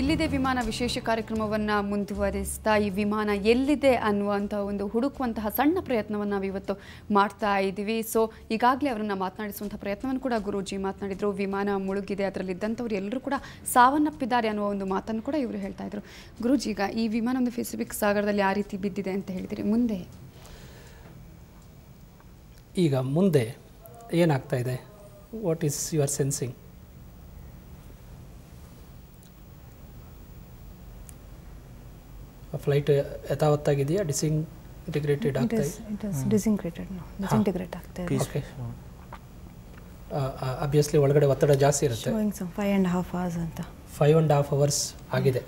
ಎಲ್ಲಿದೆ ವಿಮಾನ ವಿಶೇಷ ಕಾರ್ಯಕ್ರಮವನ್ನು ಮುಂದುವರಿಸ್ತಾ ಈ ವಿಮಾನ ಎಲ್ಲಿದೆ ಅನ್ನುವಂಥ ಒಂದು ಹುಡುಕುವಂತಹ ಸಣ್ಣ ಪ್ರಯತ್ನವನ್ನು ನಾವು ಇವತ್ತು ಮಾಡ್ತಾ ಇದ್ದೀವಿ. ಸೊ ಈಗಾಗಲೇ ಅವರನ್ನು ಮಾತನಾಡಿಸುವಂಥ ಪ್ರಯತ್ನವನ್ನು ಕೂಡ ಗುರೂಜಿ ಮಾತನಾಡಿದರು. ವಿಮಾನ ಮುಳುಗಿದೆ, ಅದರಲ್ಲಿದ್ದಂಥವ್ರು ಎಲ್ಲರೂ ಕೂಡ ಸಾವನ್ನಪ್ಪಿದ್ದಾರೆ ಅನ್ನುವ ಒಂದು ಮಾತನ್ನು ಕೂಡ ಇವರು ಹೇಳ್ತಾ ಇದ್ರು. ಗುರೂಜಿ, ಈಗ ಈ ವಿಮಾನ ಒಂದು ಪೆಸಿಫಿಕ್ ಸಾಗರದಲ್ಲಿ ಆ ರೀತಿ ಬಿದ್ದಿದೆ ಅಂತ ಹೇಳಿದಿರಿ, ಮುಂದೆ ಈಗ ಮುಂದೆ ಏನಾಗ್ತಾ ಇದೆ? What is your sensing? Flight ಯಥಾವತ್ತಾಗಿದೆಯಾ? ಡಿಸಿಂಟಿಗ್ರೇಟೆಡ್ ಆಗ್ತಾ ಇದೆ? ಡಿಸಿಂಟಿಗ್ರೇಟ್ ಆಗ್ತಾ ಇದೆ. ಓಕೆ, ಅಬ್ವಿಯಸ್ಲಿ ಒಳಗಡೆ ಒತ್ತಡ ಜಾಸ್ತಿ ಇರುತ್ತೆ. 5.5 hours ಅಂತ 5.5 hours ಆಗಿದೆ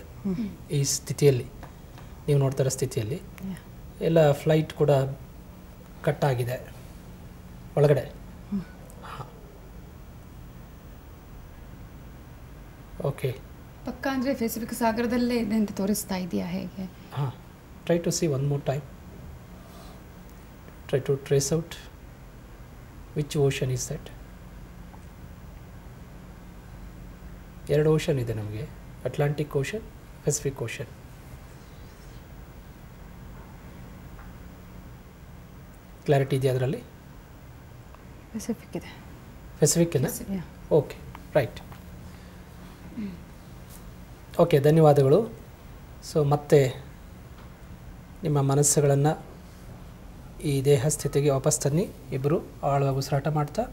ಈ ಸ್ಥಿತಿಯಲ್ಲಿ, ನೀವು ನೋಡ್ತಾ ಇರೋ ಸ್ಥಿತಿಯಲ್ಲಿ. ಎಲ್ಲ ಫ್ಲೈಟ್ ಕೂಡ ಕಟ್ ಆಗಿದೆ ಒಳಗಡೆ. ಓಕೆ, ಪಕ್ಕ ಅಂದರೆ ಪೆಸಿಫಿಕ್ ಸಾಗರದಲ್ಲೇ ಇದೆ ಅಂತ ತೋರಿಸ್ತಾ ಇದೆಯಾ ಹೇಗೆ? ಹಾಂ, try to see one more time. Try to trace out which ocean is that. ಎರಡು ಓಷನ್ ಇದೆ ನಮಗೆ, Atlantic ocean, Pacific ocean. Clarity ಇದೆಯಾ ಅದರಲ್ಲಿ? ಪೆಸಿಫಿಕ್ ಇದೆ. ಪೆಸಿಫಿಕ್ ಇದೆ. Okay, right. ಓಕೆ, ಧನ್ಯವಾದಗಳು. ಸೊ ಮತ್ತೆ ನಿಮ್ಮ ಮನಸ್ಸುಗಳನ್ನು ಈ ದೇಹ ಸ್ಥಿತಿಗೆ ವಾಪಸ್ ತನ್ನಿ. ಇಬ್ಬರು ಆಳವಾಗಿ ಉಸಿರಾಟ ಮಾಡ್ತಾ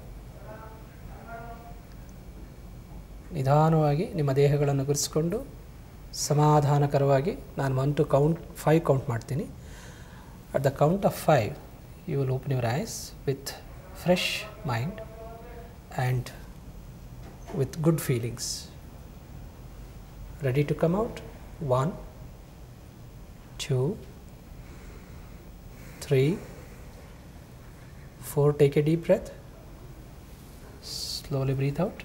ನಿಧಾನವಾಗಿ ನಿಮ್ಮ ದೇಹಗಳನ್ನು ಗುರಿಸಿಕೊಂಡು ಸಮಾಧಾನಕರವಾಗಿ ನಾನು 1 to 5 ಕೌಂಟ್ ಮಾಡ್ತೀನಿ. At the count of 5 you will open your eyes with fresh mind and with good feelings. Ready to come out? 1, 2, 3, 4. Take a deep breath. Slowly breathe out.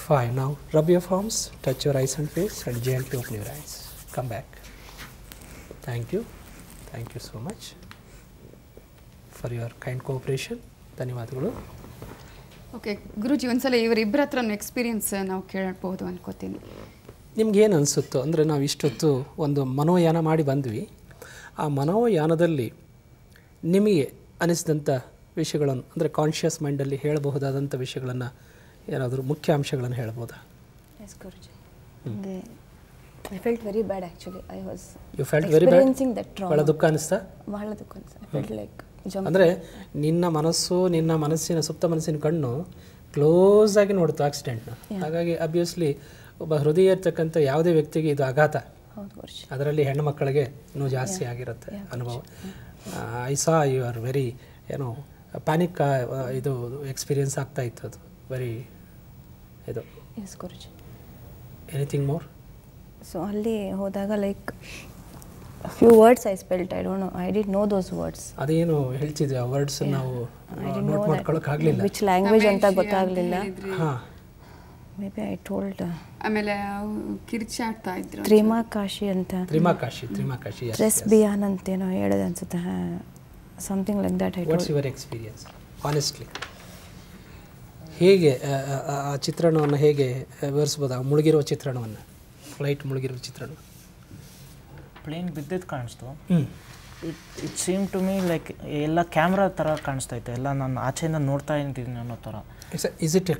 5. Now rub your palms, touch your eyes and face, and gently open your eyes. Come back. Thank you. Thank you so much for your kind cooperation. ಧನ್ಯವಾದಗಳು. Okay Guruji, ಒಂದ್ಸಲ ಇವರಿಬ್ಬರ ಹತ್ರ experience ನಾವು ಕೇಳಬಹುದು ಅನ್ಕೋತೀನಿ. ನಿಮ್ಗೇನು ಅನಿಸುತ್ತೋ ಅಂದರೆ, ನಾವು ಇಷ್ಟೊತ್ತು ಒಂದು ಮನೋಯಾನ ಮಾಡಿ ಬಂದ್ವಿ. ಆ ಮನೋಯಾನದಲ್ಲಿ ನಿಮಗೆ ಅನಿಸಿದಂಥ ವಿಷಯಗಳನ್ನು, ಅಂದರೆ ಕಾನ್ಷಿಯಸ್ ಮೈಂಡಲ್ಲಿ ಹೇಳಬಹುದಾದಂಥ ವಿಷಯಗಳನ್ನು, ಏನಾದರೂ ಮುಖ್ಯ ಅಂಶಗಳನ್ನು ಹೇಳ್ಬೋದಾ? Yes Guruji, I felt very bad actually. I was you felt very bad. ಬಹಳ ದುಃಖ ಅನಿಸ್ತಾ? ಬಹಳ ದುಃಖ ಅನಿಸ್ತಾ. ಐ ಫೆಲ್ಟ್ ಲೈಕ್ ಅಂದರೆ ನಿನ್ನ ಮನಸ್ಸಿನ ಸುತ್ತ ಮನಸ್ಸಿನ ಕಣ್ಣು ಕ್ಲೋಸ್ ಆಗಿ ನೋಡ್ತು ಆಕ್ಸಿಡೆಂಟ್ನ. ಹಾಗಾಗಿ ಅಬ್ವಿಯಸ್ಲಿ ಒಬ್ಬ ಹೃದಯ ಇರ್ತಕ್ಕಂಥ ಯಾವುದೇ ವ್ಯಕ್ತಿಗೆ ಇದು ಆಘಾತ. ಅದರಲ್ಲಿ ಹೆಣ್ಣು ಮಕ್ಕಳಿಗೆ ಇನ್ನೂ ಜಾಸ್ತಿ ಆಗಿರುತ್ತೆ ಅನುಭವ. I saw you are very panic. ಇದು ಎಕ್ಸ್ಪೀರಿಯನ್ಸ್ ಆಗ್ತಾ ಇತ್ತು. ಅದು ವೆರಿ ಇದು. Yes Guruji. Anything more? So ಅಲ್ಲಿ ಹೋದಾಗ like few words I spelled. I don't know, I didn't know those words. ಅದೇನು ಹೇಳ್ತಿದ್ದೆ ಆ ವರ್ಡ್ಸ್ ನಾವು ನೋಟ್ ಮಾಡ್ಕೊಳ್ಳೋಕೆ ಆಗಲಿಲ್ಲ. which language ಅಂತ ಗೊತ್ತಾಗಲಿಲ್ಲ. ಹಾ, ಮೇ ಬಿ ಐ ಟೋಲ್ಡ್. ಆಮೇಲೆ ಕಿರ್ಚಾಡ್ತಾ ಇದ್ರು. ತ್ರಿಮಾಕಾಶಿ ಅಂತ. ತ್ರಿಮಾಕಾಶಿ ರೆಸ್ ಬಿಯಾನ್ ಅಂತ ಏನೋ ಹೇಳಿದೆ ಅನ್ಸುತ್ತೆ. Something like that. What's your experience honestly? ಹೇಗೆ ಆ ಚಿತ್ರಣವನ್ನು ಹೇಗೆ ವಿವರಿಸ್ಬೋದು? ಮುಳುಗಿರೋ ಚಿತ್ರಣವನ್ನು, ಫ್ಲೈಟ್ ಮುಳುಗಿರೋ ಚಿತ್ರಣ. ಪ್ಲೇನ್ ಬಿದ್ದಿದ್ದು ಕಾಣಿಸ್ತು. It seem to me like ಎಲ್ಲ ಕ್ಯಾಮ್ರಾ ಥರ ಕಾಣಿಸ್ತಾ ಇತ್ತು. ಎಲ್ಲ ನಾನು ಆಚೆಯಿಂದ ನೋಡ್ತಾ ಇದ್ದೀನಿ ಅನ್ನೋ ಥರ. Is it A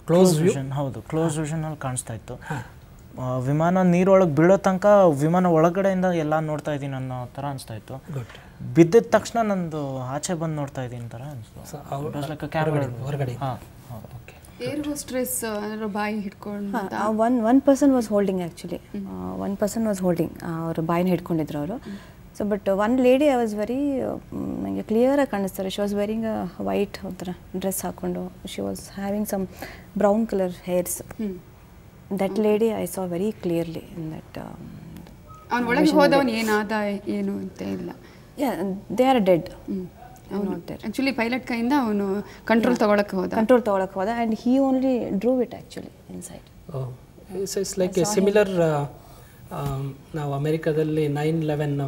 close vision? ಹೌದು, ಕ್ಲೋಸ್ ವಿಷನಲ್ಲಿ ಕಾಣಿಸ್ತಾ ಇತ್ತು. ವಿಮಾನ ನೀರೊಳಗೆ ಬೀಳೋ ತನಕ ವಿಮಾನ ಒಳಗಡೆಯಿಂದ ಎಲ್ಲ ನೋಡ್ತಾ ಇದ್ದೀನಿ ಅನ್ನೋ ಥರ ಅನಿಸ್ತಾ ಇತ್ತು. ಬಿದ್ದಿದ ತಕ್ಷಣ ನಂದು ಆಚೆ ಬಂದು ನೋಡ್ತಾ ಇದ್ದೀನಿ ಥರ ಅನಿಸ್ತು. ಕ್ಯಾಮ್ರಾ ಹೊರಗಡೆ. ಹಾಂ, ಓಕೆ. ಏರ್ ಹೋಸ್ಟ್ರೆಸ್ ಬಾಯಿ ಹಿಡ್ಕೊಂಡು one person was holding actually. One person was holding. ಅವರು ಬಾಯಿನ ಹಿಡ್ಕೊಂಡಿದ್ರು ಅವರು. So but one lady I was very ನನಗೆ ಕ್ಲಿಯರಾಗಿ ಕಾಣಿಸ್ತಾರೆ. She was wearing a white ಒಂಥರ ಡ್ರೆಸ್ ಹಾಕ್ಕೊಂಡು. She was having some brown colour hairs. That lady I saw very clearly in that. ಅವನ ಒಳಗೆ ಹೋದವನು ಏನಾದ ಏನು ಅಂತ ಇಲ್ಲ. They are dead. Actually pilot ಕೈಯಿಂದ ಅವನು ಕಂಟ್ರೋಲ್ ತಗೊಳಕ್ಕೆ ಹೋದ. And he only drove it actually inside. It's like a similar. ನಾವು ಅಮೆರಿಕಾದಲ್ಲಿ 9/11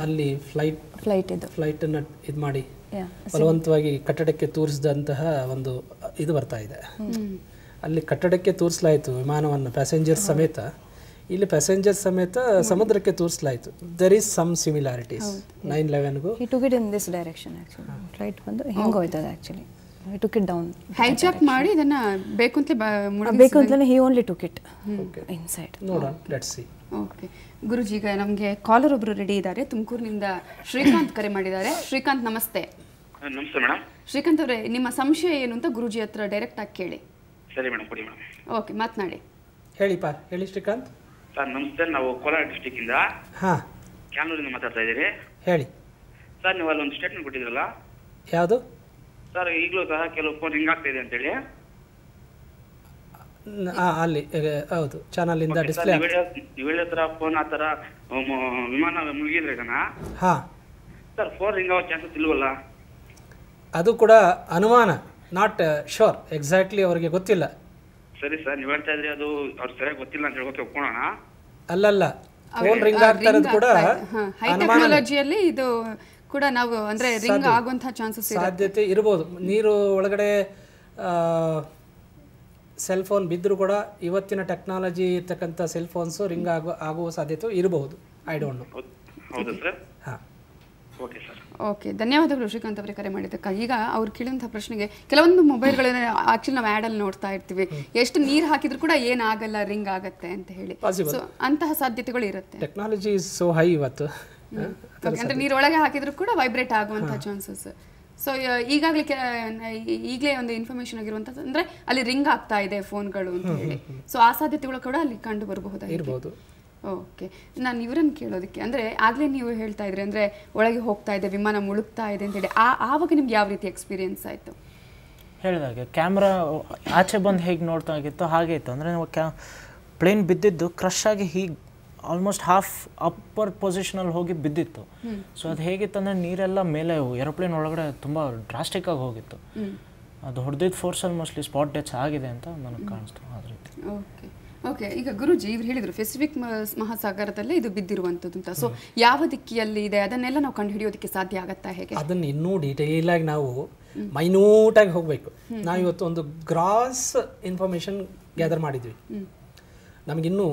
ಅಲ್ಲಿ ಫ್ಲೈಟನ್ನು ಇದು ಮಾಡಿ ಬಲವಂತವಾಗಿ ಕಟ್ಟಡಕ್ಕೆ ತೂರಿಸಿದಂತಹ ಒಂದು ಇದು ಬರ್ತಾ ಇದೆ. ಅಲ್ಲಿ ಕಟ್ಟಡಕ್ಕೆ ತೋರಿಸಲಾಯಿತು ವಿಮಾನವನ್ನು ಪ್ಯಾಸೆಂಜರ್ ಸಮೇತ, ಇಲ್ಲಿ ಪ್ಯಾಸೆಂಜರ್ ಸಮೇತ ಸಮುದ್ರಕ್ಕೆ ತೋರಿಸಲಾಯಿತು. ದರ್ ಈಸ್ ಸಮ್ ಸಿಮಿಲಾರಿಟೀಸ್ 9/11ಗೂ. He took it in this direction actually. Right ಬಂದು ಹಿಂಗೆ ಹೋಯ್ತದೆ actually. He took it down. Hijack ಮಾಡಿ ಇದನ್ನ ಬೇಕು ಅಂತಲೇ he only took it inside. ನೋಡೋಣ, ಲೆಟ್ಸ್ ಸಿ. ಓಕೆ ಗುರುಜಿ, ಈಗ ನಮಗೆ ಕಾಲರ್ ಒಬ್ರು ರೆಡಿ ಇದ್ದಾರೆ. ತುಮಕೂರಿನಿಂದ ಶ್ರೀಕಾಂತ್ ಕರೆ ಮಾಡಿದ್ದಾರೆ. ಶ್ರೀಕಾಂತ್ ನಮಸ್ತೆ. ನಮಸ್ತೆ ಮೇಡಮ್. ಶ್ರೀಕಾಂತ್ ಅವರೇ, ನಿಮ್ಮ ಸಂಶಯ ಏನು ಅಂತ ಗುರುಜಿ ಹತ್ರ ಡೈರೆಕ್ಟ್ ಆಗಿ ಕೇಳಿ. ಸರಿ ಮೇಡಮ್, ಕೊಡಿ ಮೇಡಮ್. ಓಕೆ, ಮಾತನಾಡಿ. ಹೇಳಿ ಶ್ರೀಕಾಂತ್. ಸರ್ ನಮಸ್ತೆ, ನಾವು ಕೋಲಾರ ಡಿಸ್ಟಿಕ್ ಇಂದ ಕ್ಯಾನೂರಿಂದ ಮಾತಾಡ್ತಾ ಇದ್ದೀರಿ. ಹೇಳಿ ಸರ್, ನೀವು ಅಲ್ಲಿ ಒಂದು ಸ್ಟೇಟ್ಮೆಂಟ್ ಕೊಟ್ಟಿದ್ರಲ್ಲ, ಯಾವುದು ಸರ್ ಈಗಲೂ ಸಹ ಕೆಲವು ಫೋನ್ ರಿಂಗ್ ಆಗ್ತಾ ಇದೆ ಅಂತೇಳಿ. ಅಲ್ಲಿ ಹೌದು, ಚಾನಲಿಂದ ಡಿಸ್ಪ್ಲೇ ನೀವು ಹೇಳಿದ ಥರ ಫೋನ್ ಆ ಥರ ವಿಮಾನ ಮುಳುಗಿದ್ರೆ ಸರ್ ಫೋನ್ ರಿಂಗ್ ಆಗೋ ಚಾನ್ಸಸ್ ಇಲ್ವಲ್ಲ? ಅದು ಕೂಡ ಅನುಮಾನ, ನಾಟ್ ಶೋರ್. ಎಕ್ಸಾಕ್ಟ್ಲಿ ಅವರಿಗೆ ಗೊತ್ತಿಲ್ಲ. ಸರಿ ಸರ್, ನೀವು ಹೇಳ್ತಾ ಇದ್ರಿ ಅದು ಅವ್ರು ಸರಿಯಾಗಿ ಗೊತ್ತಿಲ್ಲ ಅಂತ ಹೇಳ್ಕೊತ ಒಪ್ಕೊಳ್ಳೋಣ. ಅಲ್ಲಲ್ಲ, ಫೋನ್ ರಿಂಗ್ ಆಗ್ತಾ ಇರೋದು ಕೂಡ ಹೈ ಟೆಕ್ನಾಲಜಿಯಲ್ಲಿ ಇದು ಕೂಡ ನಾವು ಅಂದ್ರೆ ರಿಂಗ್ ಆಗುವಂತ ಚಾನ್ಸಸ್ ಸಾಧ್ಯತೆ ಇರಬಹುದು. ನೀರು ಒಳಗಡೆ ಸೆಲ್ ಫೋನ್ ಬಿದ್ದರೂ ಕೂಡ ಇವತ್ತಿನ ಟೆಕ್ನಾಲಜಿ ಇರ್ತಕ್ಕಂಥ ಸೆಲ್ ಫೋನ್ಸು ರಿಂಗ್ ಆಗುವ ಸಾಧ್ಯತೆ ಇರಬಹುದು. I don't know. ಹೌದು ಸರ್. ಹಾಂ, ಓಕೆ ಸರ್. ಓಕೆ, ಧನ್ಯವಾದಗಳು ಶ್ರೀಕಾಂತ್ ಅವರೇ ಕರೆ ಮಾಡಿದ್ದಕ್ಕಾಗಿ. ಈಗ ಅವ್ರು ಕೇಳಿದಂಥ ಪ್ರಶ್ನೆಗೆ ಕೆಲವೊಂದು ಮೊಬೈಲ್ಗಳನ್ನ ಆಕ್ಚುಲಿ ನಾವು ಆ್ಯಡಲ್ಲಿ ನೋಡ್ತಾ ಇರ್ತೀವಿ, ಎಷ್ಟು ನೀರು ಹಾಕಿದ್ರು ಕೂಡ ಏನಾಗಲ್ಲ, ರಿಂಗ್ ಆಗತ್ತೆ ಅಂತ ಹೇಳಿ. ಸೊ ಅಂತಹ ಸಾಧ್ಯತೆಗಳು ಇರುತ್ತೆ. ಟೆಕ್ನಾಲಜಿ ಇಸ್ ಸೋ ಹೈ ಇವತ್ತು. ಅಂದ್ರೆ ನೀರು ಒಳಗೆ ಹಾಕಿದ್ರು ಕೂಡ ವೈಬ್ರೇಟ್ ಆಗುವಂತಹ ಚಾನ್ಸಸ್. ಸೊ ಈಗಲೇ ಒಂದು ಇನ್ಫಾರ್ಮೇಶನ್ ಆಗಿರುವಂಥದ್ದು ಅಂದ್ರೆ ಅಲ್ಲಿ ರಿಂಗ್ ಆಗ್ತಾ ಇದೆ ಫೋನ್ಗಳು ಅಂತ ಹೇಳಿ. ಸೊ ಆ ಸಾಧ್ಯತೆಗಳು ಕೂಡ ಅಲ್ಲಿ ಕಂಡು ಬರಬಹುದಾಗಿರ್ಬೋದು. ಓಕೆ, ನಾನು ಇವರನ್ನು ಕೇಳೋದಕ್ಕೆ ಅಂದರೆ ಆಗಲೇ ನೀವು ಹೇಳ್ತಾ ಇದ್ರಿ ಅಂದರೆ ಒಳಗೆ ಹೋಗ್ತಾ ಇದೆ, ವಿಮಾನ ಮುಳುಗ್ತಾ ಇದೆ ಅಂತೇಳಿ, ಆವಾಗ ನಿಮ್ಗೆ ಯಾವ ರೀತಿ ಎಕ್ಸ್ಪೀರಿಯನ್ಸ್ ಆಯಿತು? ಹೇಳಿದಾಗೆ ಕ್ಯಾಮ್ರಾ ಆಚೆ ಬಂದು ಹೇಗೆ ನೋಡ್ತಾ ಆಗಿತ್ತು ಹಾಗೆ ಇತ್ತು. ಅಂದರೆ ನಾವು ಪ್ಲೇನ್ ಬಿದ್ದಿದ್ದು ಕ್ರಶ್ ಆಗಿ ಹೀಗೆ ಆಲ್ಮೋಸ್ಟ್ ಹಾಫ್ ಅಪ್ಪರ್ ಪೊಸಿಷನಲ್ಲಿ ಹೋಗಿ ಬಿದ್ದಿತ್ತು. ಸೊ ಅದು ಹೇಗಿತ್ತು ಅಂದರೆ ನೀರೆಲ್ಲ ಮೇಲೆ ಏರೋಪ್ಲೇನ್ ಒಳಗಡೆ ತುಂಬ ಡ್ರಾಸ್ಟಿಕ್ ಆಗಿ ಹೋಗಿತ್ತು. ಅದು ಹೊಡೆದಿದ್ದ ಫೋರ್ಸಲ್ಲಿ ಮೋಸ್ಟ್ಲಿ ಸ್ಪಾಟ್ ಡೆಚ್ ಆಗಿದೆ ಅಂತ ನನಗೆ ಕಾಣಿಸ್ತು. ಅದ್ರ ರೀತಿ. ಓಕೆ ಓಕೆ, ಈಗ ಗುರುಜಿ ಇವ್ರು ಹೇಳಿದ್ರು ಪೆಸಿಫಿಕ್ ಮಹಾಸಾಗರದಲ್ಲೇ ಇದು ಬಿದ್ದಿರುವಂಥದ್ದು ಅಂತ. ಸೊ ಯಾವ ದಿಕ್ಕಿಯಲ್ಲಿ ಇದೆ ಅದನ್ನೆಲ್ಲ ನಾವು ಕಂಡು ಹಿಡಿಯೋದಕ್ಕೆ ಸಾಧ್ಯ ಆಗತ್ತಾ, ಹೇಗೆ? ಅದನ್ನು ಇನ್ನೂ ಡೀಟೇಲ್ ಆಗಿ ನಾವು ಮೈನ್ಯೂಟ್ ಆಗಿ ಹೋಗಬೇಕು. ನಾವು ಇವತ್ತು ಒಂದು ಗ್ರಾಸ್ ಇನ್ಫಾರ್ಮೇಶನ್ ಗ್ಯಾದರ್ ಮಾಡಿದ್ವಿ. ನಮಗಿನ್ನೂ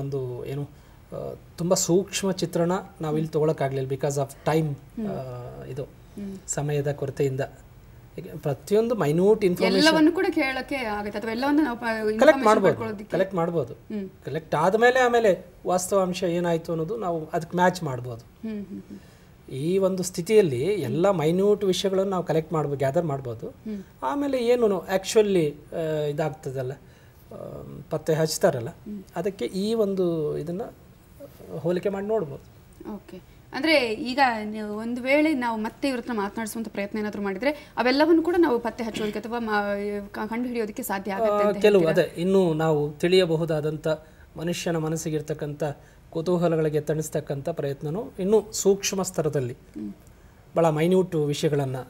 ಒಂದು ಏನು ತುಂಬ ಸೂಕ್ಷ್ಮ ಚಿತ್ರಣ ನಾವು ಇಲ್ಲಿ ತೊಗೊಳಕ್ಕಾಗಲಿಲ್ಲ, ಬಿಕಾಸ್ ಆಫ್ ಟೈಮ್, ಇದು ಸಮಯದ ಕೊರತೆಯಿಂದ. ಪ್ರತಿಯೊಂದು ಮೈನ್ಯೂಟ್ ಇನ್ಫಾರ್ಮೇಷನ್ ಕೂಡ ಕೇಳಕ್ಕೆ ಆಗುತ್ತೆ ಅಥವಾ ಎಲ್ಲವನ್ನು ನಾವು ಕಲೆಕ್ಟ್ ಮಾಡ್ಬೋದು. ಕಲೆಕ್ಟ್ ಆದಮೇಲೆ ಆಮೇಲೆ ವಾಸ್ತವಾಂಶ ಏನಾಯಿತು ಅನ್ನೋದು ನಾವು ಅದಕ್ಕೆ ಮ್ಯಾಚ್ ಮಾಡ್ಬೋದು. ಈ ಒಂದು ಸ್ಥಿತಿಯಲ್ಲಿ ಎಲ್ಲ ಮೈನ್ಯೂಟ್ ವಿಷಯಗಳನ್ನು ನಾವು ಕಲೆಕ್ಟ್ ಮಾಡ್ಬೋದು, ಗ್ಯಾದರ್ ಮಾಡ್ಬೋದು. ಆಮೇಲೆ ಏನು ಆ್ಯಕ್ಚುಲಿ ಇದಾಗ್ತದಲ್ಲ, ಪತ್ತೆ ಹಚ್ತಾರಲ್ಲ, ಅದಕ್ಕೆ ಈ ಒಂದು ಇದನ್ನು ಹೋಲಿಕೆ ಮಾಡಿ ನೋಡ್ಬೋದು. ಓಕೆ, ಅಂದರೆ ಈಗ ನೀವು ಒಂದು ವೇಳೆ ನಾವು ಮತ್ತೆ ಇವ್ರ ಹತ್ರ ಮಾತನಾಡಿಸುವಂಥ ಪ್ರಯತ್ನ ಏನಾದರೂ ಮಾಡಿದರೆ ಅವೆಲ್ಲವನ್ನು ಕೂಡ ನಾವು ಪತ್ತೆ ಹಚ್ಚೋದಕ್ಕೆ ಅಥವಾ ಕಂಡು ಹಿಡಿಯೋದಕ್ಕೆ ಸಾಧ್ಯ ಆಗುತ್ತೆ. ಕೆಲವು ಅದೇ ಇನ್ನೂ ನಾವು ತಿಳಿಯಬಹುದಾದಂಥ ಮನುಷ್ಯನ ಮನಸ್ಸಿಗಿರ್ತಕ್ಕಂಥ ಕುತೂಹಲಗಳಿಗೆ ತಣಿಸ್ತಕ್ಕಂಥ ಪ್ರಯತ್ನನೂ ಇನ್ನೂ ಸೂಕ್ಷ್ಮ ಸ್ತರದಲ್ಲಿ ಭಾಳ ಮೈನ್ಯೂಟ್ ವಿಷಯಗಳನ್ನು,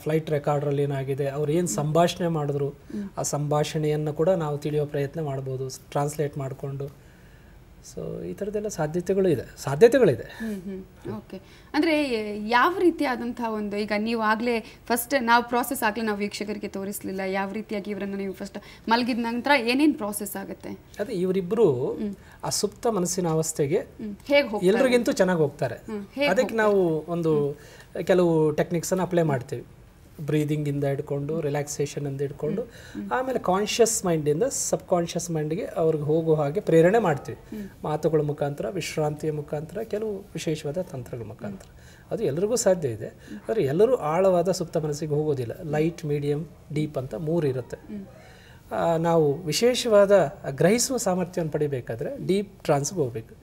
ಫ್ಲೈಟ್ ರೆಕಾರ್ಡ್ರಲ್ಲಿ ಏನಾಗಿದೆ, ಅವ್ರು ಏನು ಸಂಭಾಷಣೆ ಮಾಡಿದ್ರು ಆ ಸಂಭಾಷಣೆಯನ್ನು ಕೂಡ ನಾವು ತಿಳಿಯೋ ಪ್ರಯತ್ನ ಮಾಡ್ಬೋದು, ಟ್ರಾನ್ಸ್ಲೇಟ್ ಮಾಡಿಕೊಂಡು. ಸೊ ಈ ಥರದ್ದೆಲ್ಲ ಸಾಧ್ಯತೆಗಳಿದೆ. ಓಕೆ, ಅಂದರೆ ಯಾವ ರೀತಿಯಾದಂಥ ಒಂದು, ಈಗ ನೀವು ಆಗಲೇ ಫಸ್ಟ್ ನಾವು ಪ್ರಾಸೆಸ್ ಆಗಲೇ ನಾವು ವೀಕ್ಷಕರಿಗೆ ತೋರಿಸಲಿಲ್ಲ, ಯಾವ ರೀತಿಯಾಗಿ ಇವರನ್ನು ನೀವು ಫಸ್ಟ್ ಮಲಗಿದ ನಂತರ ಏನೇನು ಪ್ರಾಸೆಸ್ ಆಗುತ್ತೆ? ಅದೇ ಇವರಿಬ್ಬರು ಆ ಸುಪ್ತ ಮನಸ್ಸಿನ ಅವಸ್ಥೆಗೆ ಎಲ್ರಿಗಿಂತೂ ಚೆನ್ನಾಗಿ ಹೋಗ್ತಾರೆ. ಅದಕ್ಕೆ ನಾವು ಒಂದು ಕೆಲವು ಟೆಕ್ನಿಕ್ಸನ್ನು ಅಪ್ಲೈ ಮಾಡ್ತೀವಿ. ಬ್ರೀದಿಂಗಿಂದ ಹಿಡ್ಕೊಂಡು, ರಿಲ್ಯಾಕ್ಸೇಷನಿಂದ ಹಿಡ್ಕೊಂಡು, ಆಮೇಲೆ ಕಾನ್ಷಿಯಸ್ ಮೈಂಡಿಂದ ಸಬ್ ಕಾನ್ಷಿಯಸ್ ಮೈಂಡ್ಗೆ ಅವ್ರಿಗೆ ಹೋಗೋ ಹಾಗೆ ಪ್ರೇರಣೆ ಮಾಡ್ತೀವಿ. ಮಾತುಗಳ ಮುಖಾಂತರ, ವಿಶ್ರಾಂತಿಯ ಮುಖಾಂತರ, ಕೆಲವು ವಿಶೇಷವಾದ ತಂತ್ರಗಳ ಮುಖಾಂತರ. ಅದು ಎಲ್ಲರಿಗೂ ಸಾಧ್ಯ ಇದೆ. ಆದರೆ ಎಲ್ಲರೂ ಆಳವಾದ ಸುಪ್ತ ಮನಸ್ಸಿಗೆ ಹೋಗೋದಿಲ್ಲ. ಲೈಟ್, ಮೀಡಿಯಮ್, ಡೀಪ್ ಅಂತ 3 ಇರುತ್ತೆ. ನಾವು ವಿಶೇಷವಾದ ಗ್ರಹಿಸುವ ಸಾಮರ್ಥ್ಯವನ್ನು ಪಡಿಬೇಕಾದ್ರೆ ಡೀಪ್ ಟ್ರಾನ್ಸ್ಗೆ ಹೋಗ್ಬೇಕು.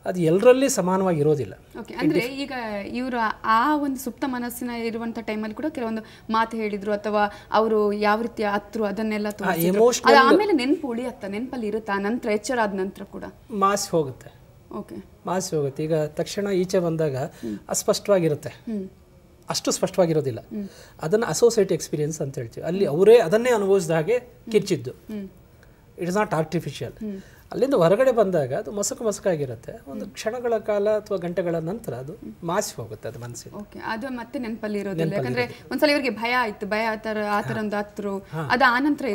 ಅದು ಎಲ್ಲರಲ್ಲಿ ಸಮಾನವಾಗಿ ಇರೋದಿಲ್ಲ. ಓಕೆ, ಅಂದರೆ ಈಗ ಇವರು ಆ ಒಂದು ಸುಪ್ತ ಮನಸ್ಸಿನ ಇರುವಂಥ ಟೈಮಲ್ಲಿ ಕೂಡ ಕೆಲವೊಂದು ಮಾತು ಹೇಳಿದ್ರು ಅಥವಾ ಅವರು ಯಾವ ರೀತಿ ಹತ್ರು ಅದನ್ನೆಲ್ಲ ತೋರಿಸಿದ್ರು. ಆಮೇಲೆ ನೆನಪು ಉಳಿಯತ್ತ, ನೆನಪಲ್ಲಿ ಇರುತ್ತಾ ನಂತರ, ಎಚ್ಚರ ಆದ ನಂತರ ಕೂಡ ಮಾಸಿ ಹೋಗುತ್ತೆ. ಓಕೆ, ಮಾಸಿ ಹೋಗುತ್ತೆ. ಈಗ ತಕ್ಷಣ ಈಚೆ ಬಂದಾಗ ಅಸ್ಪಷ್ಟವಾಗಿರುತ್ತೆ, ಅಷ್ಟು ಸ್ಪಷ್ಟವಾಗಿರೋದಿಲ್ಲ. ಅದನ್ನು ಅಸೋಸಿಯೇಟ್ ಎಕ್ಸ್ಪೀರಿಯನ್ಸ್ ಅಂತ ಹೇಳ್ತೀವಿ. ಅಲ್ಲಿ ಅವರೇ ಅದನ್ನೇ ಅನುಭವಿಸಿದ ಹಾಗೆ ಕಿರ್ಚಿದ್ದು. It is not artificial. ಅಲ್ಲಿಂದ ಹೊರಗಡೆ ಬಂದಾಗ ಅದು ಮಸಕಾಗಿರುತ್ತೆ. ಒಂದು ಕ್ಷಣಗಳ ಕಾಲ ಅಥವಾ ಗಂಟೆಗಳ ನಂತರ ಅದು ಮಾಸಿ ಹೋಗುತ್ತೆ ಅದು ಮನಸ್ಸಿಗೆ. ಓಕೆ, ಅದು ಮತ್ತೆ ನೆನಪಲ್ಲಿ ಇರೋದಿಲ್ಲ. ಯಾಕಂದ್ರೆ ಒಂದ್ಸಲ ಇವರಿಗೆ ಭಯ ಆಯ್ತು, ಭಯ ಆ ಥರ ಒಂದು ಹತ್ರು, ಅದು ಆನಂತರ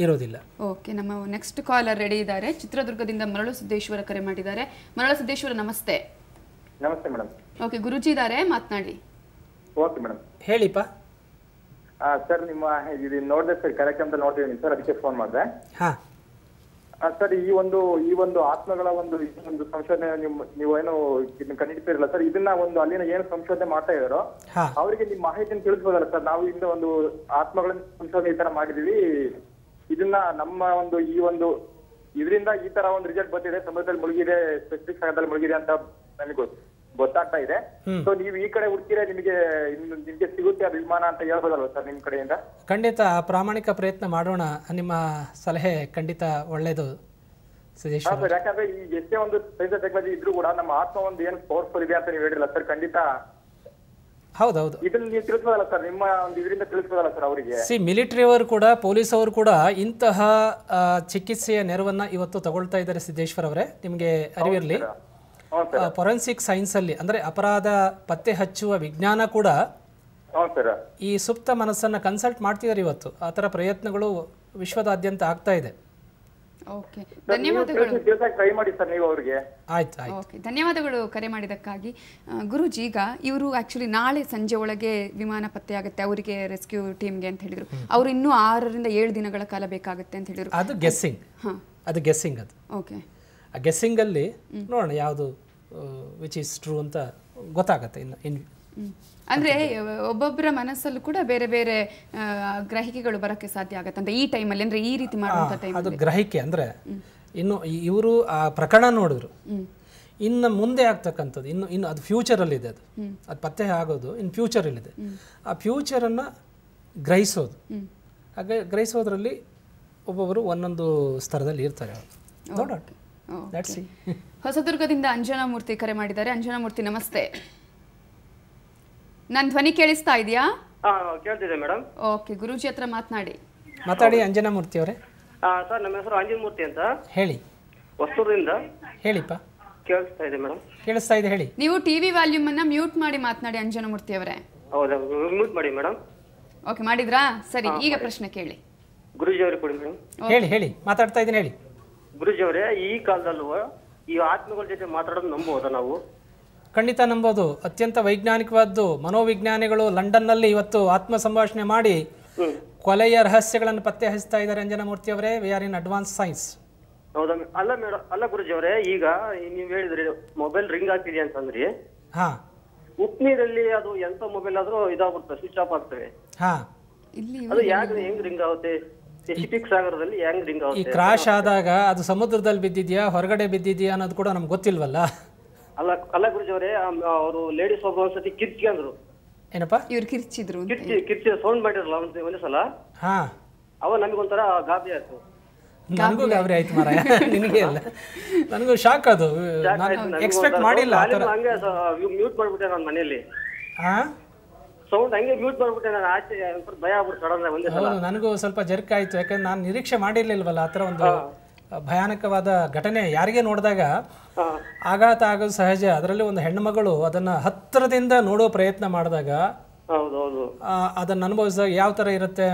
ಇರೋದಿಲ್ಲ. ಓಕೆ, ನಮ್ಮ ನೆಕ್ಸ್ಟ್ ಕಾಲರ್ ರೆಡಿ ಇದ್ದಾರೆ. ಚಿತ್ರದುರ್ಗದಿಂದ ಮರಳು ಸಿದ್ದೇಶ್ವರ ಕರೆ ಮಾಡಿದ್ದಾರೆ. ಮರಳು ಸಿದ್ದೇಶ್ವರ ನಮಸ್ತೆ. ನಮಸ್ತೆ ಮೇಡಮ್. ಓಕೆ, ಗುರುಜಿ ಇದ್ದಾರೆ, ಮಾತನಾಡಿ. Okay madam, ಹೇಳಿಪ್ಪ. ಸರ್ ನಿಮ್ಮ ಇದು ನೋಡಿದೆ ಸರ್, ಕಾರ್ಯಕ್ರಮ ನೋಡ್ತಿದ್ದೀನಿ ಸರ್, ಅದಕ್ಕೆ ಫೋನ್ ಮಾಡಿದೆ. ಸರ್ ಈ ಒಂದು ಆತ್ಮಗಳ ಒಂದು ಸಂಶೋಧನೆ ನೀವೇನು ಕಂಡಿಡ್ತಿರಲ್ಲ ಸರ್, ಇದನ್ನ ಒಂದು ಅಲ್ಲಿನ ಏನು ಸಂಶೋಧನೆ ಮಾಡ್ತಾ ಇದಾರೋ ಅವರಿಗೆ ನಿಮ್ಮ ಮಾಹಿತಿಯನ್ನು ತಿಳಿಸ್ಬೋದಲ್ಲ ಸರ್? ನಾವು ಇಂದ ಒಂದು ಆತ್ಮಗಳ ಸಂಶೋಧನೆ ಈ ತರ ಮಾಡಿದೀವಿ, ಇದನ್ನ ನಮ್ಮ ಇದರಿಂದ ಈ ತರ ಒಂದು ರಿಸಲ್ಟ್ ಬಂದಿದೆ, ಸಮುದ್ರದಲ್ಲಿ ಮುಳುಗಿದೆ, ಸ್ಪೆಸಿಫಿಕ್ ಸ್ಥಳದಲ್ಲಿ ಮುಳುಗಿದೆ ಅಂತ ನನಗೆ ಗೊತ್ತಾಗ್ತಾ ಇದೆ. ಸೊ ನೀವು ಈ ಕಡೆ ಹುಡುಕಿದ್ರೆ ನಿಮ್ಗೆ ಸಿಗುತ್ತೆ ಅದು ವಿಮಾನ ಅಂತ ಹೇಳ್ಬೋದಲ್ವ ಸರ್ ನಿಮ್ಮ ಕಡೆಯಿಂದ? ಖಂಡಿತ ಪ್ರಾಮಾಣಿಕ ಪ್ರಯತ್ನ ಮಾಡೋಣ. ನಿಮ್ಮ ಸಲಹೆ ಖಂಡಿತ ಒಳ್ಳೇದು ಸಜೆಷನ್. ಸರ್, ಯಾಕಂದ್ರೆ ಈ ಎಷ್ಟೇ ಒಂದು ಸೈನ್ಸ್ ಟೆಕ್ನಾಲಜಿ ಇದ್ರೂ ಕೂಡ ನಮ್ಮ ಆತ್ಮ ಒಂದು ಏನು ಪವರ್ಫುಲ್ ಇದೆ ಅಂತ ನೀವು ಹೇಳಿರಲ್ಲ ಸರ್, ಖಂಡಿತ ಹೌದೌದು. ಇದನ್ನ ನೀವು ತಿಳಿಸ್ಬೋದಲ್ಲ ಸರ್, ನಿಮ್ಮ ಒಂದು ಇದರಿಂದ ತಿಳಿಸ್ಬೋದಲ್ಲ ಸರ್ ಅವರಿಗೆ? ಮಿಲಿಟರಿ ಅವರು ಕೂಡ, ಪೊಲೀಸ್ ಅವರು ಕೂಡ ಇಂತಹ ಚಿಕಿತ್ಸೆಯ ನೆರವನ್ನ ಇವತ್ತು ತಗೊಳ್ತಾ ಇದ್ದಾರೆ. ಸಿದ್ದೇಶ್ವರ್ ಅವರೇ, ನಿಮಗೆ ಅರಿವಿರಲಿ, ಫೊರೆನ್ಸಿಕ್ ಸೈನ್ಸ್ ಅಲ್ಲಿ ಅಂದ್ರೆ ಅಪರಾಧ ಪತ್ತೆ ಹಚ್ಚುವ ವಿಜ್ಞಾನ ಕೂಡ ಈ ಸುಪ್ತ ಮನಸ್ಸನ್ನ ಕನ್ಸಲ್ಟ್ ಮಾಡ್ತಿದ್ದಾರೆ ಇವತ್ತು. ಆ ಥರ ಪ್ರಯತ್ನಗಳು ವಿಶ್ವದಾದ್ಯಂತ ಆಗ್ತಾ ಇದೆ. ಓಕೆ, ಧನ್ಯವಾದಗಳು. ಆಯ್ತು. ಓಕೆ, ಧನ್ಯವಾದಗಳು ಕರೆ ಮಾಡಿದ್ದಕ್ಕಾಗಿ. ಗುರುಜಿ, ಈಗ ಇವರು ಆಕ್ಚುಲಿ ನಾಳೆ ಸಂಜೆ ಒಳಗೆ ವಿಮಾನ ಪತ್ತೆ ಆಗುತ್ತೆ ಅವರಿಗೆ, ರೆಸ್ಕ್ಯೂ ಟೀಮ್ಗೆ ಅಂತ ಹೇಳಿದ್ರು. ಅವರು ಇನ್ನೂ 6 ರಿಂದ 7 ದಿನಗಳ ಕಾಲ ಬೇಕಾಗುತ್ತೆ ಅಂತ ಹೇಳಿದ್ರು. ಅದು ಗೆಸ್ಸಿಂಗ್. ಅದು ಗೆಸ್ಸಿಂಗ್. ಅದು ಓಕೆ, ಆ ಗೆಸ್ಸಿಂಗ್ ಅಲ್ಲಿ ನೋಡೋಣ ಯಾವುದು ವಿಚ್ ಇಸ್ ಟ್ರೂ ಅಂತ ಗೊತ್ತಾಗುತ್ತೆ. ಇನ್ನು ಅಂದ್ರೆ ಒಬ್ಬೊಬ್ಬರ ಮನಸ್ಸಲ್ಲೂ ಕೂಡ ಬೇರೆ ಬೇರೆ ಗ್ರಹಿಕೆಗಳು ಬರಕ್ಕೆ ಸಾಧ್ಯ ಆಗತ್ತೆ ಅಂತ ಈ ಟೈಮಲ್ಲಿ, ಅಂದ್ರೆ ಈ ರೀತಿ ಮಾಡುವಂತ ಟೈಮ್. ಅದು ಗ್ರಹಿಕೆ ಅಂದ್ರೆ ಇನ್ನು ಇವರು ಆ ಪ್ರಕರಣ ನೋಡಿದ್ರು, ಇನ್ನು ಮುಂದೆ ಆಗ್ತಕ್ಕಂಥದ್ದು ಇನ್ನು ಅದು ಫ್ಯೂಚರಲ್ಲಿ ಇದೆ. ಅದು ಪತ್ತೆ ಆಗೋದು ಇನ್ನು ಫ್ಯೂಚರಲ್ಲಿದೆ. ಆ ಫ್ಯೂಚರನ್ನು ಗ್ರಹಿಸೋದು, ಹಾಗೆ ಗ್ರಹಿಸೋದ್ರಲ್ಲಿ ಒಬ್ಬೊಬ್ಬರು ಒಂದೊಂದು ಸ್ತರದಲ್ಲಿ ಇರ್ತಾರೆ. ನೋಡೋಣ. ಹೊಸದುರ್ಗದಿಂದ ಅಂಜನಾ ಮೂರ್ತಿ ಕರೆ ಮಾಡಿದ್ದಾರೆ. ಅಂಜನಾ ಮೂರ್ತಿ ನಮಸ್ತೆ. ನನ್ನ ಧ್ವನಿ ಕೇಳಿಸ್ತಾ ಇದೆಯಾ? ಕೇಳ್ತಿದೆ ಮೇಡಮ್. ಓಕೆ, ಗುರೂಜಿ ಹತ್ರ ಮಾತಾಡಿ ಅಂಜನಾ ಮೂರ್ತಿ ಅವರೇ. ಸರ್, ನಮ್ಮ ಹೆಸರು ಅಂಜನಾ ಮೂರ್ತಿ ಅಂತ. ಹೇಳಿ. ಹೊಸೂರಿಂದ. ಹೇಳಿಪ್ಪ. ಕೇಳಿಸ್ತಾ ಇದೆ ಮೇಡಮ್? ಕೇಳಿಸ್ತಾ ಇದೆ, ಹೇಳಿ. ನೀವು ಟಿವಿ ವಾಲ್ಯೂಮ್ ಅನ್ನ ಮ್ಯೂಟ್ ಮಾಡಿ ಮಾತನಾಡಿ ಅಂಜನಾ ಮೂರ್ತಿ ಅವರೇ. ಹೌದಾ, ಮ್ಯೂಟ್ ಮಾಡಿ ಮೇಡಮ್. ಓಕೆ, ಮಾಡಿದ್ರಾ? ಸರಿ, ಈಗ ಪ್ರಶ್ನೆ ಕೇಳಿ. ಗುರುಜಿ ಅವರೇ ಕೊಡಿ ಮೇಡಮ್. ಹೇಳಿ ಮಾತಾಡ್ತಾ ಇದ್ದೀನಿ, ಹೇಳಿ. ಗುರುಜಿ ಅವರೇ, ಈ ಕಾಲದಲ್ಲೂ ಈ ಆತ್ಮಗಳ ಜೊತೆ ಮಾತಾಡೋದು ನಂಬಬಹುದಾ ನಾವು? ಖಂಡಿತ ನಂಬೋದು. ಅತ್ಯಂತ ವೈಜ್ಞಾನಿಕವಾದ್ದು. ಮನೋವಿಜ್ಞಾನಿಗಳು ಲಂಡನ್ನಲ್ಲಿ ಇವತ್ತು ಆತ್ಮ ಸಂಭಾಷಣೆ ಮಾಡಿ ಕೊಲೆಯ ರಹಸ್ಯಗಳನ್ನು ಪತ್ತೆ ಹಚ್ತಾ ಇದ್ದಾರೆ. ಅಂಜನಾ ಮೂರ್ತಿ ಅವರೇ, we are in advance science. ಹೌದಾ? ಅಲ್ಲ ಗುರುಜಿ ಅವರೇ, ಈಗ ನೀವು ಹೇಳಿದ್ರಿ ಮೊಬೈಲ್ ರಿಂಗ್ ಆಗ್ತಿದೆ ಅಂತಂದ್ರಿ. ಉಪ್ಪು ನೀರಲ್ಲಿ ಅದು ಎಂತ ಮೊಬೈಲ್ ಆದ್ರೂ ಇದಾಗ್ಬಿಡ್ತದೆ, ಸ್ವಿಚ್ ಆಫ್ ಆಗ್ತವೆ. ಅದು ಹೆಂಗ್ ರಿಂಗ್ ಆಗುತ್ತೆ? ಪೆಸಿಫಿಕ್ ಸಾಗರದಲ್ಲಿ ಹೆಂಗ್ ರಿಂಗ್ ಆಗುತ್ತೆ? ಈ ಕ್ರಾಶ್ ಆದಾಗ ಅದು ಸಮುದ್ರದಲ್ಲಿ ಬಿದ್ದಿದ್ಯಾ ಹೊರಗಡೆ ಬಿದ್ದಿದ್ಯಾ ಅನ್ನೋದು ಕೂಡ ನಮ್ಗೆ ಗೊತ್ತಿಲ್ವಲ್ಲ. ಅಲ್ಲ ಗುರುಜಿ ಅವರೇ, ಅವರು ಲೇಡೀಸ್ ಒಬ್ಬ ಒಂದ್ಸತಿ ಕಿರ್ಚಿ ಅಂದ್ರು. ಏನಪ್ಪ? ಇವ್ರು ಕಿರ್ಚಿದ್ರು. ಕಿರ್ಚಿ ಸೌಂಡ್ ಮಾಡಿರಲ್ಲ ಒಂದೇ ಸಲ. ಅವ ನಮಗೊಂಥರ ಗಾಬರಿ ಆಯ್ತು. ನನಗೂ ಗಾಬರಿ ಆಯ್ತು ಮಾರಾಯ, ನಿನಗೆ ಅಲ್ಲ, ನನಗೂ ಶಾಕ್. ಅದು ಎಕ್ಸ್ಪೆಕ್ಟ್ ಮಾಡಿಲ್ಲ. ಹಂಗೆ ಮ್ಯೂಟ್ ಮಾಡ್ಬಿಟ್ಟೆ ನಾನು ಮನೆಯಲ್ಲಿ. ಸೌಂಡ್ ಹಂಗೆ ಮ್ಯೂಟ್ ಮಾಡ್ಬಿಟ್ಟೆ ನಾನು. ಆಚೆ ಭಯ ಆಗ್ಬಿಟ್ಟು ಸಡನ್ ಒಂದೇ ಸಲ. ನನಗೂ ಸ್ವಲ್ಪ ಜರ್ಕ್ ಆಯ್ತು, ಯಾಕಂದ್ರೆ ನಾನು ನಿರೀಕ್ಷೆ ಮಾಡಿರ್ಲಿಲ್ವಲ್ಲ ಆ ಥರ ಒಂದು ಭಯಾನಕವಾದ ಘಟನೆ. ಯಾರಿಗೆ ನೋಡಿದಾಗ ಆಘಾತ ಆಗೋದು ಸಹಜ. ಅದರಲ್ಲಿ ಒಂದು ಹೆಣ್ಣುಮಗಳು ಅದನ್ನ ಹತ್ತಿರದಿಂದ ನೋಡೋ ಪ್ರಯತ್ನ ಮಾಡಿದಾಗ ಅದನ್ನ ಅನುಭವಿಸಿದಾಗ ಯಾವ ತರ ಇರುತ್ತೆ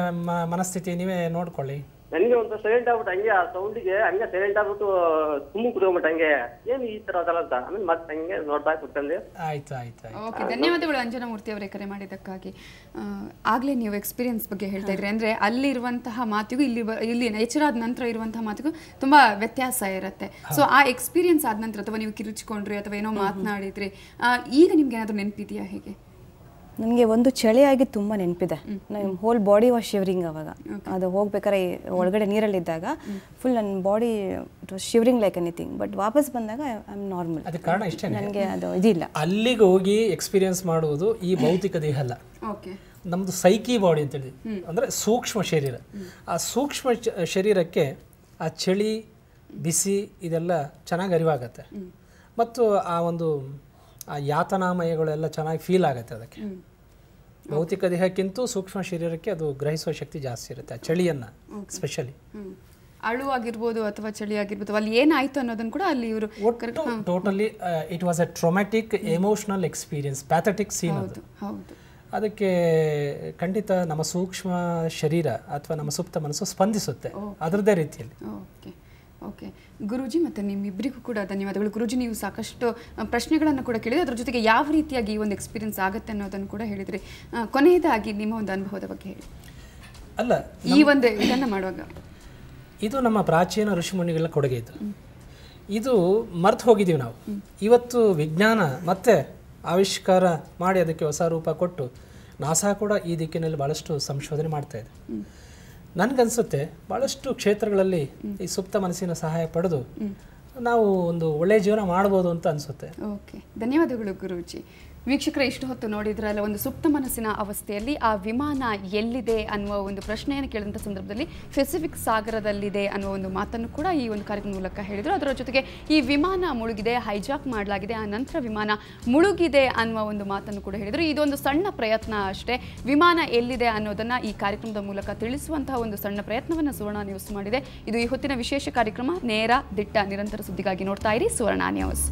ಮನಸ್ಥಿತಿ ನೀವೇ ನೋಡ್ಕೊಳ್ಳಿ. ನನಗೆ ಒಂದು ಸೈಲೆಂಟ್ ಆಗ್ಬಿಟ್ಟು ಹಂಗೆ ಆ ಸೌಂಡಿಗೆ ಹಂಗೆ ಸೈಲೆಂಟ್ ಆಗ್ಬಿಟ್ಟು ತುಂಬ ಕುತ್ಕೊಂಡ್ಬಿಟ್ಟು ಹಂಗೆ ಏನು ಈ ತರ ಅದಲ್ಲ ಅಂತ ಆಮೇಲೆ ಮತ್ತೆ ಹಂಗೆ ನೋಡ್ತಾ ಕೂತ್ಕೊಂಡೆ. ಆಯ್ತು ಆಯ್ತು. ಓಕೆ, ಧನ್ಯವಾದಗಳು ಅಂಜನಾ ಮೂರ್ತಿ ಅವರೇ ಕರೆ ಮಾಡಿದ್ದಕ್ಕಾಗಿ. ಆಗ್ಲೇ ನೀವು ಎಕ್ಸ್ಪೀರಿಯನ್ಸ್ ಬಗ್ಗೆ ಹೇಳ್ತಾ ಇದ್ರಿ. ಅಂದ್ರೆ ಅಲ್ಲಿರುವಂತಹ ಮಾತಿಗೂ ಇಲ್ಲಿ ಎಚ್ಚರಾದ ನಂತರ ಇರುವಂತಹ ಮಾತಿಗೂ ತುಂಬಾ ವ್ಯತ್ಯಾಸ ಇರುತ್ತೆ. ಸೊ ಆ ಎಕ್ಸ್ಪೀರಿಯನ್ಸ್ ಆದ ನಂತರ ಅಥವಾ ನೀವು ಕಿರುಚಿಕೊಂಡ್ರಿ ಅಥವಾ ಏನೋ ಮಾತನಾಡಿದ್ರಿ, ಈಗ ನಿಮ್ಗೆ ಏನಾದ್ರು ನೆನಪಿದೆಯಾ? ಹೇಗೆ? ನನಗೆ ಒಂದು ಚಳಿಯಾಗಿ ತುಂಬ ನೆನಪಿದೆ. ನಮ್ಮ ಹೋಲ್ ಬಾಡಿ ವಾಸ್ ಶಿವರಿಂಗ್. ಅವಾಗ ಅದು ಹೋಗ್ಬೇಕಾದ್ರೆ ಒಳಗಡೆ ನೀರಲ್ಲಿದ್ದಾಗ ಫುಲ್ ನನ್ನ body it was shivering like anything. But ವಾಪಸ್ ಬಂದಾಗ ಐ ಆಮ್ ನಾರ್ಮಲ್. ಅದಕ್ಕೆ ಕಾರಣ ಇಷ್ಟೇ, ನನಗೆ ಅದು ಇದಿಲ್ಲ. ಅಲ್ಲಿಗೆ ಹೋಗಿ ಎಕ್ಸ್ಪೀರಿಯನ್ಸ್ ಮಾಡುವುದು ಈ ಭೌತಿಕ ದೇಹ ಅಲ್ಲ, ನಮ್ಮದು ಸೈಕಿ ಬಾಡಿ ಅಂತೇಳಿ, ಅಂದರೆ ಸೂಕ್ಷ್ಮ ಶರೀರ. ಆ ಸೂಕ್ಷ್ಮ ಶರೀರಕ್ಕೆ ಆ ಚಳಿ ಬಿಸಿ ಇದೆಲ್ಲ ಚೆನ್ನಾಗಿ ಅರಿವಾಗತ್ತೆ ಮತ್ತು ಆ ಒಂದು ಆ ಯಾತನಾಮಯಗಳೆಲ್ಲ ಚೆನ್ನಾಗಿ ಫೀಲ್ ಆಗುತ್ತೆ ಅದಕ್ಕೆ. ಭೌತಿಕ ದೇಹಕ್ಕಿಂತ ಸೂಕ್ಷ್ಮ ಶರೀರಕ್ಕೆ ಅದು ಗ್ರಹಿಸುವ ಶಕ್ತಿ ಜಾಸ್ತಿ ಇರುತ್ತೆ, ಆ ಚಳಿಯನ್ನು ಸ್ಪೆಷಲಿ. ಅಳು ಆಗಿರ್ಬೋದು ಅಥವಾ ಚಳಿ ಆಗಿರ್ಬೋದು, ಅಲ್ಲಿ ಏನಾಯ್ತು ಅನ್ನೋದನ್ನು ಕೂಡ ಅಲ್ಲಿ ಇವರು totally it was a traumatic emotional experience, pathetic scene. ಹೌದು, ಅದಕ್ಕೆ ಖಂಡಿತ ನಮ್ಮ ಸೂಕ್ಷ್ಮ ಶರೀರ ಅಥವಾ ನಮ್ಮ ಸುಪ್ತ ಮನಸ್ಸು ಸ್ಪಂದಿಸುತ್ತೆ ಅದರದ್ದೇ ರೀತಿಯಲ್ಲಿ. ಓಕೆ ಓಕೆ ಗುರೂಜಿ, ಮತ್ತು ನಿಮ್ಮಿಬ್ಬರಿಗೂ ಕೂಡ ಧನ್ಯವಾದಗಳು. ಗುರೂಜಿ, ನೀವು ಸಾಕಷ್ಟು ಪ್ರಶ್ನೆಗಳನ್ನು ಕೂಡ ಕೇಳಿದ್ರಿ, ಅದ್ರ ಜೊತೆಗೆ ಯಾವ ರೀತಿಯಾಗಿ ಈ ಒಂದು ಎಕ್ಸ್ಪೀರಿಯನ್ಸ್ ಆಗುತ್ತೆ ಅನ್ನೋದನ್ನು ಕೂಡ ಹೇಳಿದ್ರಿ. ಕೊನೆಯದಾಗಿ ನಿಮ್ಮ ಒಂದು ಅನುಭವದ ಬಗ್ಗೆ ಹೇಳಿ. ಅಲ್ಲ, ಈ ಒಂದು ಇದನ್ನು ಮಾಡುವಾಗ ಇದು ನಮ್ಮ ಪ್ರಾಚೀನ ಋಷಿಮುನಿಗಳ ಕೊಡುಗೆ. ಇದು ಮರ್ತು ಹೋಗಿದ್ದೀವಿ ನಾವು. ಇವತ್ತು ವಿಜ್ಞಾನ ಮತ್ತೆ ಆವಿಷ್ಕಾರ ಮಾಡಿ ಅದಕ್ಕೆ ಹೊಸ ರೂಪ ಕೊಟ್ಟು ನಾಸಾ ಕೂಡ ಈ ದಿಕ್ಕಿನಲ್ಲಿ ಭಾಳಷ್ಟು ಸಂಶೋಧನೆ ಮಾಡ್ತಾ ಇದೆ. ನನಗನ್ಸುತ್ತೆ ಭಾಳಷ್ಟು ಕ್ಷೇತ್ರಗಳಲ್ಲಿ ಈ ಸುಪ್ತ ಮನಸ್ಸಿನ ಸಹಾಯ ಪಡೆದು ನಾವು ಒಂದು ಒಳ್ಳೆಯ ಜೀವನ ಮಾಡ್ಬೋದು ಅಂತ ಅನಿಸುತ್ತೆ. ಓಕೆ, ಧನ್ಯವಾದಗಳು ಗುರೂಜಿ. ವೀಕ್ಷಕರೇ, ಇಷ್ಟು ಹೊತ್ತು ನೋಡಿದ್ರಲ್ಲ, ಒಂದು ಸುಪ್ತ ಮನಸ್ಸಿನ ಅವಸ್ಥೆಯಲ್ಲಿ ಆ ವಿಮಾನ ಎಲ್ಲಿದೆ ಅನ್ನುವ ಒಂದು ಪ್ರಶ್ನೆಯನ್ನು ಕೇಳಿದಂಥ ಸಂದರ್ಭದಲ್ಲಿ ಪೆಸಿಫಿಕ್ ಸಾಗರದಲ್ಲಿದೆ ಅನ್ನುವ ಒಂದು ಮಾತನ್ನು ಕೂಡ ಈ ಒಂದು ಕಾರ್ಯಕ್ರಮದ ಮೂಲಕ ಹೇಳಿದರು. ಅದರ ಜೊತೆಗೆ ಈ ವಿಮಾನ ಮುಳುಗಿದೆ, ಹೈಜಾಕ್ ಮಾಡಲಾಗಿದೆ, ಆ ನಂತರ ವಿಮಾನ ಮುಳುಗಿದೆ ಅನ್ನುವ ಒಂದು ಮಾತನ್ನು ಕೂಡ ಹೇಳಿದರು. ಇದೊಂದು ಸಣ್ಣ ಪ್ರಯತ್ನ ಅಷ್ಟೇ. ವಿಮಾನ ಎಲ್ಲಿದೆ ಅನ್ನೋದನ್ನು ಈ ಕಾರ್ಯಕ್ರಮದ ಮೂಲಕ ತಿಳಿಸುವಂತಹ ಒಂದು ಸಣ್ಣ ಪ್ರಯತ್ನವನ್ನು ಸುವರ್ಣ ನ್ಯೂಸ್ ಮಾಡಿದೆ. ಇದು ಈ ಹೊತ್ತಿನ ವಿಶೇಷ ಕಾರ್ಯಕ್ರಮ. ನೇರ, ದಿಟ್ಟ, ನಿರಂತರ ಸುದ್ದಿಗಾಗಿ ನೋಡ್ತಾ ಇರಿ ಸುವರ್ಣ ನ್ಯೂಸ್.